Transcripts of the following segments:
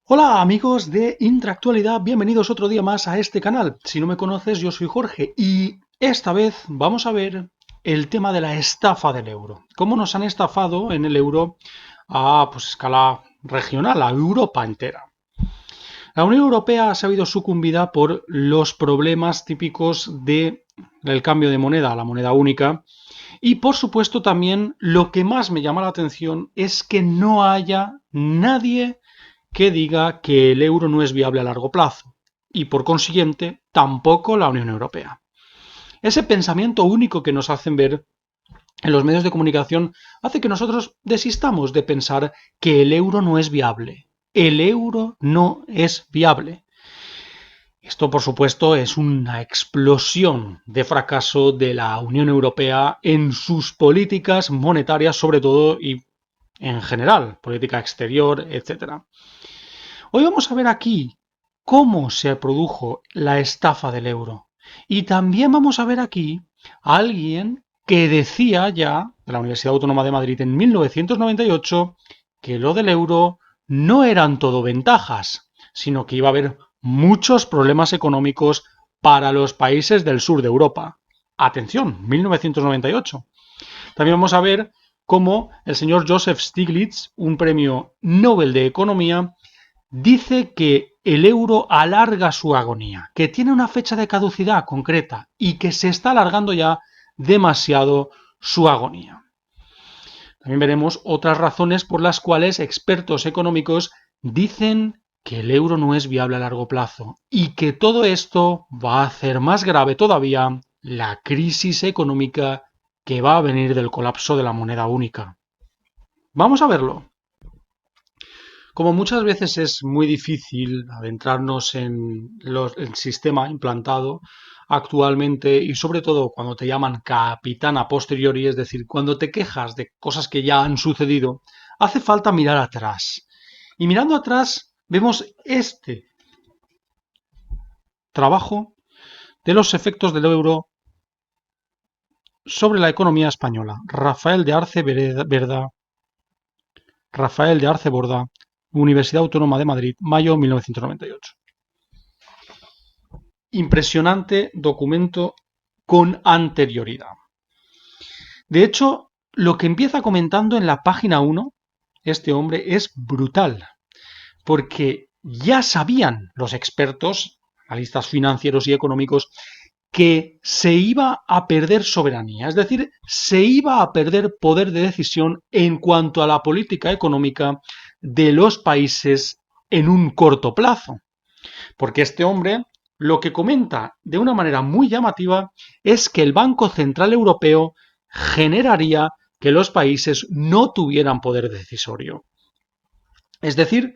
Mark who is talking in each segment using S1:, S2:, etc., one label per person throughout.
S1: Hola amigos de Intractualidad, bienvenidos otro día más a este canal. Si no me conoces, yo soy Jorge y esta vez vamos a ver el tema de la estafa del euro. Cómo nos han estafado en el euro a escala regional, a Europa entera. La Unión Europea ha sabido sucumbida por los problemas típicos del cambio de moneda a la moneda única. Y por supuesto también lo que más me llama la atención es que no haya nadie que diga que el euro no es viable a largo plazo y por consiguiente tampoco la Unión Europea. Ese pensamiento único que nos hacen ver en los medios de comunicación hace que nosotros desistamos de pensar que el euro no es viable. El euro no es viable. Esto, por supuesto, es una explosión de fracaso de la Unión Europea en sus políticas monetarias, sobre todo, y en general, política exterior, etc. Hoy vamos a ver aquí cómo se produjo la estafa del euro. Y también vamos a ver aquí a alguien que decía ya, de la Universidad Autónoma de Madrid en 1998, que lo del euro no eran todo ventajas, sino que iba a haber muchos problemas económicos para los países del sur de Europa. Atención, 1998. También vamos a ver cómo el señor Joseph Stiglitz, un premio Nobel de Economía, dice que el euro alarga su agonía, que tiene una fecha de caducidad concreta y que se está alargando ya demasiado su agonía. También veremos otras razones por las cuales expertos económicos dicen que el euro no es viable a largo plazo y que todo esto va a hacer más grave todavía la crisis económica que va a venir del colapso de la moneda única. Vamos a verlo. Como muchas veces es muy difícil adentrarnos en el sistema implantado actualmente y sobre todo cuando te llaman capitán a posteriori, es decir, cuando te quejas de cosas que ya han sucedido, hace falta mirar atrás. Y mirando atrás vemos este trabajo de los efectos del euro sobre la economía española. Rafael de Arce Borda, Universidad Autónoma de Madrid, mayo 1998. Impresionante documento con anterioridad. De hecho, lo que empieza comentando en la página 1, este hombre, es brutal, porque ya sabían los expertos, analistas financieros y económicos, que se iba a perder soberanía, es decir, se iba a perder poder de decisión en cuanto a la política económica de los países en un corto plazo. Porque este hombre lo que comenta de una manera muy llamativa es que el Banco Central Europeo generaría que los países no tuvieran poder decisorio. Es decir,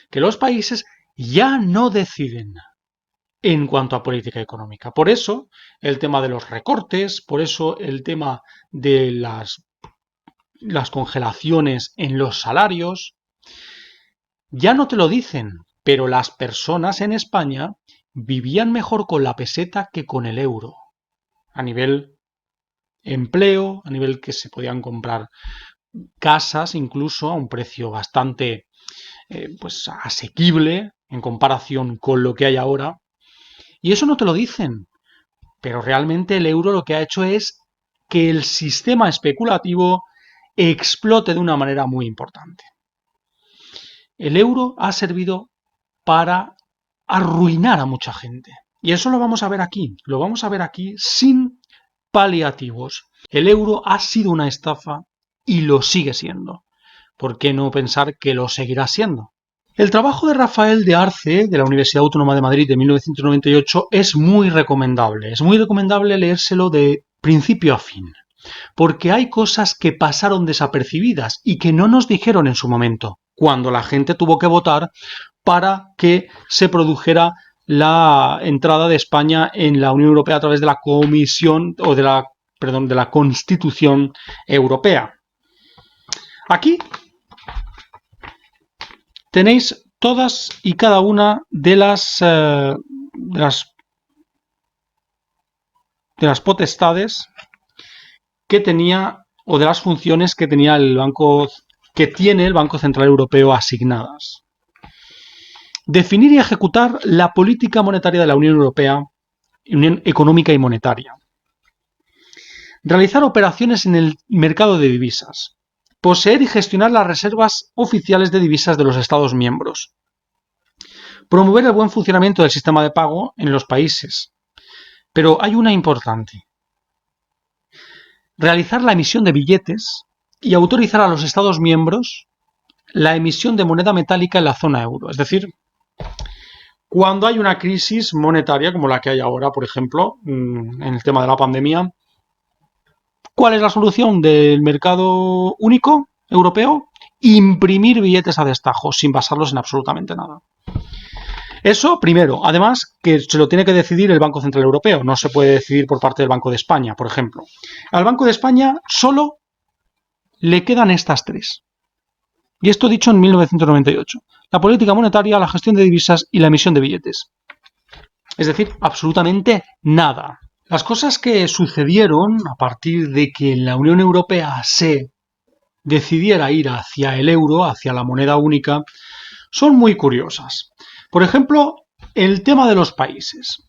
S1: que los países ya no deciden en cuanto a política económica. Por eso el tema de los recortes, por eso el tema de las congelaciones en los salarios, ya no te lo dicen, pero las personas en España vivían mejor con la peseta que con el euro. A nivel empleo, a nivel que se podían comprar casas incluso a un precio bastante asequible en comparación con lo que hay ahora. Y eso no te lo dicen, pero realmente el euro lo que ha hecho es que el sistema especulativo explote de una manera muy importante. El euro ha servido para arruinar a mucha gente. Y eso lo vamos a ver aquí sin paliativos. El euro ha sido una estafa y lo sigue siendo. ¿Por qué no pensar que lo seguirá siendo? El trabajo de Rafael de Arce, de la Universidad Autónoma de Madrid de 1998, es muy recomendable. Es muy recomendable leérselo de principio a fin, porque hay cosas que pasaron desapercibidas y que no nos dijeron en su momento, cuando la gente tuvo que votar para que se produjera la entrada de España en la Unión Europea a través de la Comisión o de la Constitución Europea. Aquí tenéis todas y cada una de las potestades que tenía o de las funciones que tenía el banco, que tiene el Banco Central Europeo asignadas. Definir y ejecutar la política monetaria de la Unión Europea, Unión Económica y Monetaria. Realizar operaciones en el mercado de divisas. Poseer y gestionar las reservas oficiales de divisas de los Estados miembros. Promover el buen funcionamiento del sistema de pago en los países. Pero hay una importante. Realizar la emisión de billetes y autorizar a los Estados miembros la emisión de moneda metálica en la zona euro. Es decir, cuando hay una crisis monetaria como la que hay ahora, por ejemplo, en el tema de la pandemia, ¿cuál es la solución del mercado único europeo? Imprimir billetes a destajo, sin basarlos en absolutamente nada. Eso primero. Además, que se lo tiene que decidir el Banco Central Europeo. No se puede decidir por parte del Banco de España, por ejemplo. Al Banco de España solo le quedan estas tres. Y esto dicho en 1998. La política monetaria, la gestión de divisas y la emisión de billetes. Es decir, absolutamente nada. Las cosas que sucedieron a partir de que la Unión Europea se decidiera ir hacia el euro, hacia la moneda única, son muy curiosas. Por ejemplo, el tema de los países.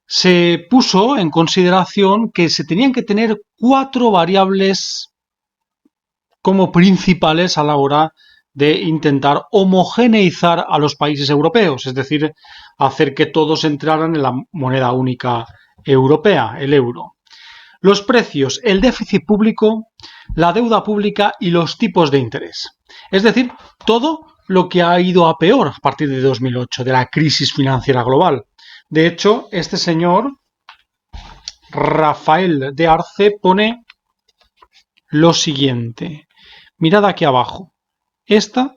S1: Se puso en consideración que se tenían que tener 4 variables como principales a la hora de intentar homogeneizar a los países europeos, es decir, hacer que todos entraran en la moneda única europea, el euro. Los precios, el déficit público, la deuda pública y los tipos de interés. Es decir, todo lo que ha ido a peor a partir de 2008, de la crisis financiera global. De hecho, este señor, Rafael de Arce, pone lo siguiente. Mirad aquí abajo. Esta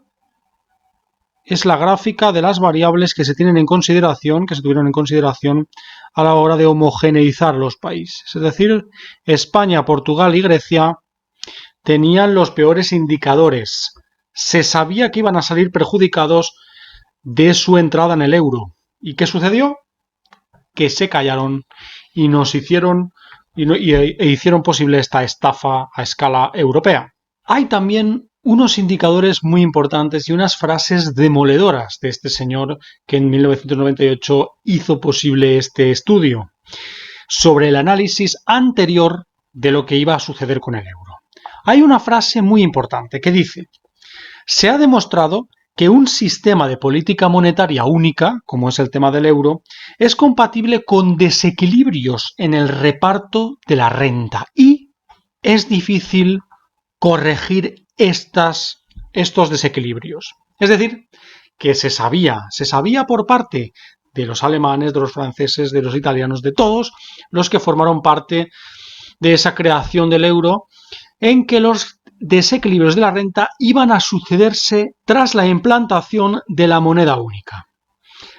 S1: es la gráfica de las variables que se tienen en consideración, que se tuvieron en consideración a la hora de homogeneizar los países. Es decir, España, Portugal y Grecia tenían los peores indicadores. Se sabía que iban a salir perjudicados de su entrada en el euro. ¿Y qué sucedió? Que se callaron y nos hicieron e hicieron posible esta estafa a escala europea. Hay también unos indicadores muy importantes y unas frases demoledoras de este señor que en 1998 hizo posible este estudio sobre el análisis anterior de lo que iba a suceder con el euro. Hay una frase muy importante que dice: se ha demostrado que un sistema de política monetaria única, como es el tema del euro, es compatible con desequilibrios en el reparto de la renta y es difícil corregir estos desequilibrios. Es decir, que se sabía por parte de los alemanes, de los franceses, de los italianos, de todos los que formaron parte de esa creación del euro, en que los desequilibrios de la renta iban a sucederse tras la implantación de la moneda única.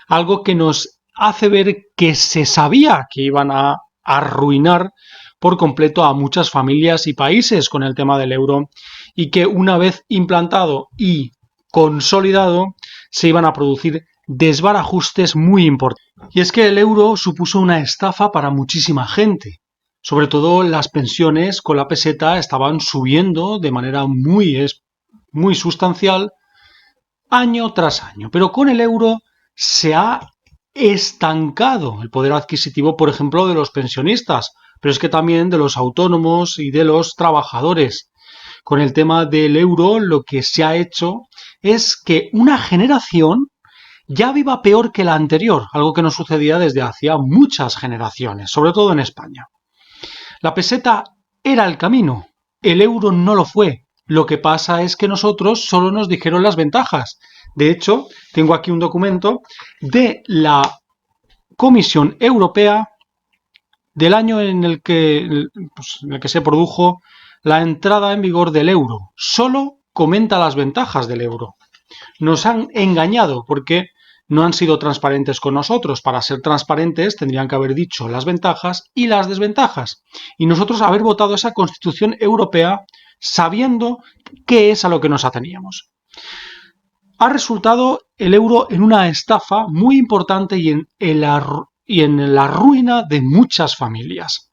S1: Algo que nos hace ver que se sabía que iban a arruinar por completo a muchas familias y países con el tema del euro y que una vez implantado y consolidado se iban a producir desbarajustes muy importantes. Y es que el euro supuso una estafa para muchísima gente. Sobre todo las pensiones con la peseta estaban subiendo de manera muy sustancial año tras año. Pero con el euro se ha estancado el poder adquisitivo, por ejemplo, de los pensionistas, pero es que también de los autónomos y de los trabajadores. Con el tema del euro, lo que se ha hecho es que una generación ya viva peor que la anterior, algo que no sucedía desde hacía muchas generaciones, sobre todo en España. La peseta era el camino, el euro no lo fue. Lo que pasa es que nosotros solo nos dijeron las ventajas. De hecho, tengo aquí un documento de la Comisión Europea del año en el que se produjo la entrada en vigor del euro. Solo comenta las ventajas del euro. Nos han engañado porque no han sido transparentes con nosotros. Para ser transparentes tendrían que haber dicho las ventajas y las desventajas. Y nosotros haber votado esa Constitución Europea sabiendo qué es a lo que nos ateníamos. Ha resultado el euro en una estafa muy importante y en la ruina de muchas familias.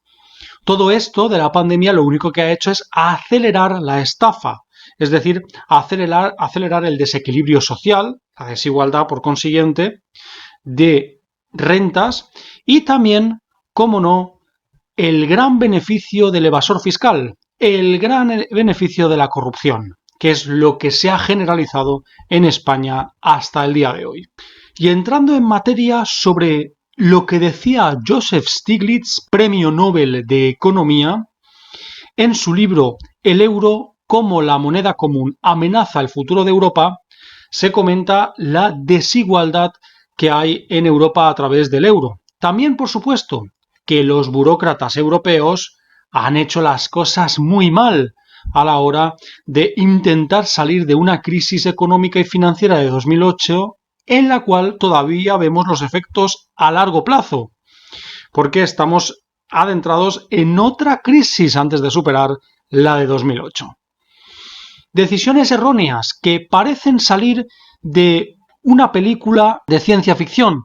S1: Todo esto de la pandemia lo único que ha hecho es acelerar la estafa, es decir, acelerar el desequilibrio social, la desigualdad, por consiguiente, de rentas y también, cómo no, el gran beneficio del evasor fiscal, el gran beneficio de la corrupción, que es lo que se ha generalizado en España hasta el día de hoy. Y entrando en materia sobre lo que decía Joseph Stiglitz, premio Nobel de Economía, en su libro El euro como la moneda común amenaza el futuro de Europa, se comenta la desigualdad que hay en Europa a través del euro. También, por supuesto, que los burócratas europeos han hecho las cosas muy mal a la hora de intentar salir de una crisis económica y financiera de 2008 en la cual todavía vemos los efectos a largo plazo, porque estamos adentrados en otra crisis antes de superar la de 2008. Decisiones erróneas que parecen salir de una película de ciencia ficción,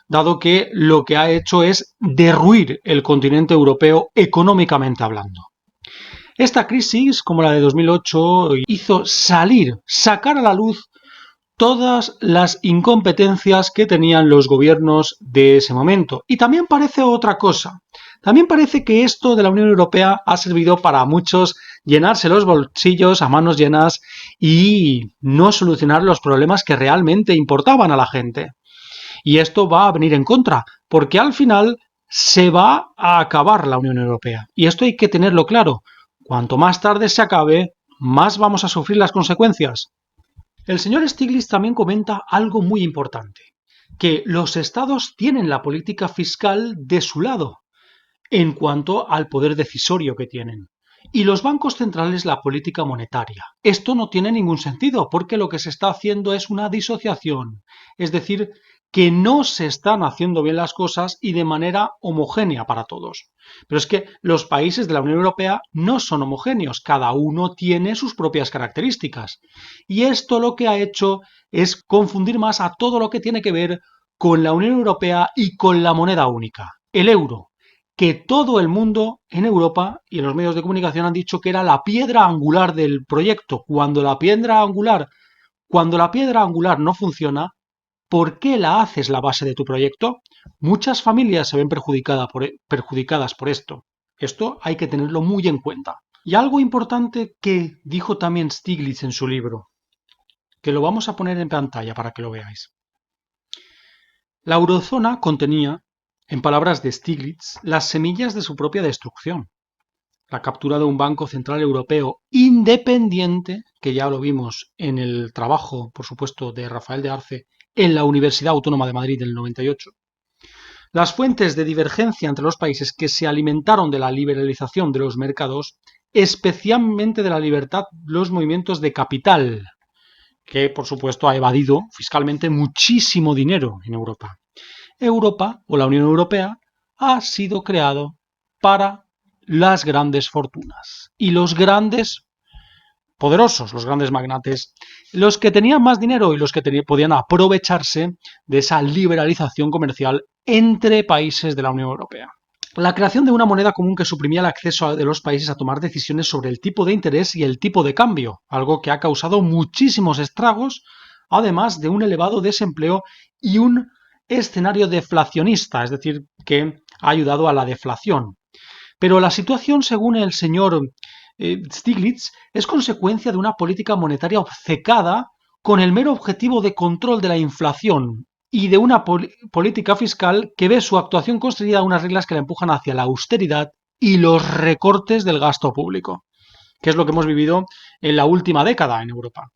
S1: dado que lo que ha hecho es derruir el continente europeo económicamente hablando. Esta crisis, como la de 2008, hizo sacar a la luz todas las incompetencias que tenían los gobiernos de ese momento. Y también parece otra cosa. También parece que esto de la Unión Europea ha servido para muchos llenarse los bolsillos a manos llenas y no solucionar los problemas que realmente importaban a la gente. Y esto va a venir en contra, porque al final se va a acabar la Unión Europea. Y esto hay que tenerlo claro. Cuanto más tarde se acabe, más vamos a sufrir las consecuencias. El señor Stiglitz también comenta algo muy importante, que los estados tienen la política fiscal de su lado en cuanto al poder decisorio que tienen, y los bancos centrales la política monetaria. Esto no tiene ningún sentido, porque lo que se está haciendo es una disociación, es decir, que no se están haciendo bien las cosas y de manera homogénea para todos. Pero es que los países de la Unión Europea no son homogéneos, cada uno tiene sus propias características. Y esto lo que ha hecho es confundir más a todo lo que tiene que ver con la Unión Europea y con la moneda única, el euro, que todo el mundo en Europa y en los medios de comunicación han dicho que era la piedra angular del proyecto. Cuando la piedra angular no funciona, ¿por qué la haces la base de tu proyecto? Muchas familias se ven perjudicadas por esto. Esto hay que tenerlo muy en cuenta. Y algo importante que dijo también Stiglitz en su libro, que lo vamos a poner en pantalla para que lo veáis. La eurozona contenía, en palabras de Stiglitz, las semillas de su propia destrucción. La captura de un Banco Central Europeo independiente, que ya lo vimos en el trabajo, por supuesto, de Rafael de Arce en la Universidad Autónoma de Madrid del 98. Las fuentes de divergencia entre los países que se alimentaron de la liberalización de los mercados, especialmente de la libertad de los movimientos de capital, que por supuesto ha evadido fiscalmente muchísimo dinero en Europa. Europa, o la Unión Europea, ha sido creado para las grandes fortunas y los grandes poderosos, los grandes magnates, los que tenían más dinero y los que podían aprovecharse de esa liberalización comercial entre países de la Unión Europea. La creación de una moneda común que suprimía el acceso de los países a tomar decisiones sobre el tipo de interés y el tipo de cambio, algo que ha causado muchísimos estragos, además de un elevado desempleo y un escenario deflacionista, es decir, que ha ayudado a la deflación. Pero la situación, según el señor Stiglitz, es consecuencia de una política monetaria obcecada con el mero objetivo de control de la inflación y de una política fiscal que ve su actuación constreñida a unas reglas que la empujan hacia la austeridad y los recortes del gasto público, que es lo que hemos vivido en la última década en Europa.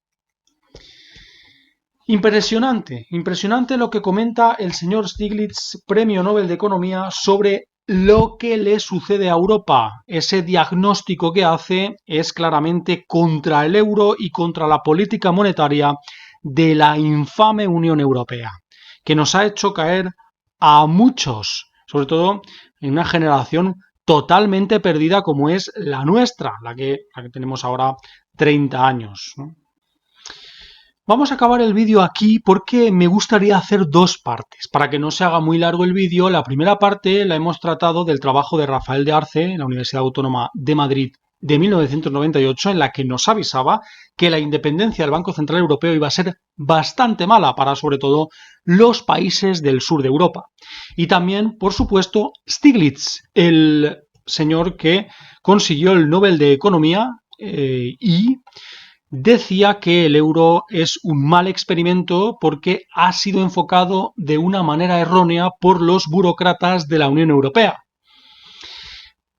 S1: Impresionante lo que comenta el señor Stiglitz, premio Nobel de Economía, sobre lo que le sucede a Europa. Ese diagnóstico que hace es claramente contra el euro y contra la política monetaria de la infame Unión Europea, que nos ha hecho caer a muchos, sobre todo en una generación totalmente perdida como es la nuestra, la que tenemos ahora 30 años, ¿no? Vamos a acabar el vídeo aquí porque me gustaría hacer dos partes. Para que no se haga muy largo el vídeo, la primera parte la hemos tratado del trabajo de Rafael de Arce en la Universidad Autónoma de Madrid de 1998 en la que nos avisaba que la independencia del Banco Central Europeo iba a ser bastante mala para, sobre todo, los países del sur de Europa. Y también, por supuesto, Stiglitz, el señor que consiguió el Nobel de Economía y decía que el euro es un mal experimento porque ha sido enfocado de una manera errónea por los burócratas de la Unión Europea.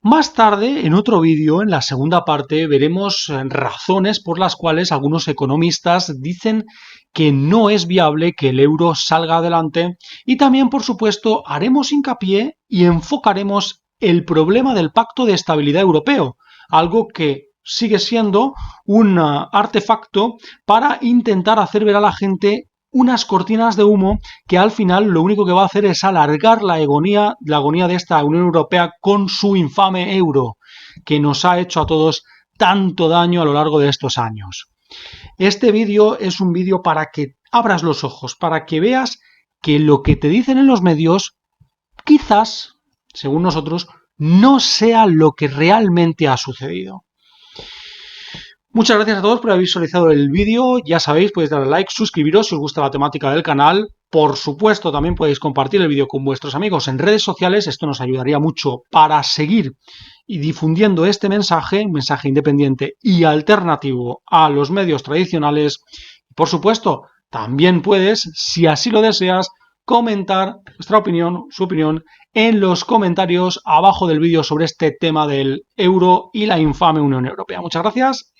S1: Más tarde, en otro vídeo, en la segunda parte, veremos razones por las cuales algunos economistas dicen que no es viable que el euro salga adelante y también, por supuesto, haremos hincapié y enfocaremos el problema del Pacto de Estabilidad Europeo, algo que sigue siendo un artefacto para intentar hacer ver a la gente unas cortinas de humo que al final lo único que va a hacer es alargar la agonía de esta Unión Europea con su infame euro, que nos ha hecho a todos tanto daño a lo largo de estos años. Este vídeo es un vídeo para que abras los ojos, para que veas que lo que te dicen en los medios, quizás, según nosotros, no sea lo que realmente ha sucedido. Muchas gracias a todos por haber visualizado el vídeo. Ya sabéis, podéis darle like, suscribiros si os gusta la temática del canal. Por supuesto, también podéis compartir el vídeo con vuestros amigos en redes sociales. Esto nos ayudaría mucho para seguir y difundiendo este mensaje, un mensaje independiente y alternativo a los medios tradicionales. Por supuesto, también puedes, si así lo deseas, comentar vuestra opinión, su opinión, en los comentarios abajo del vídeo sobre este tema del euro y la infame Unión Europea. Muchas gracias.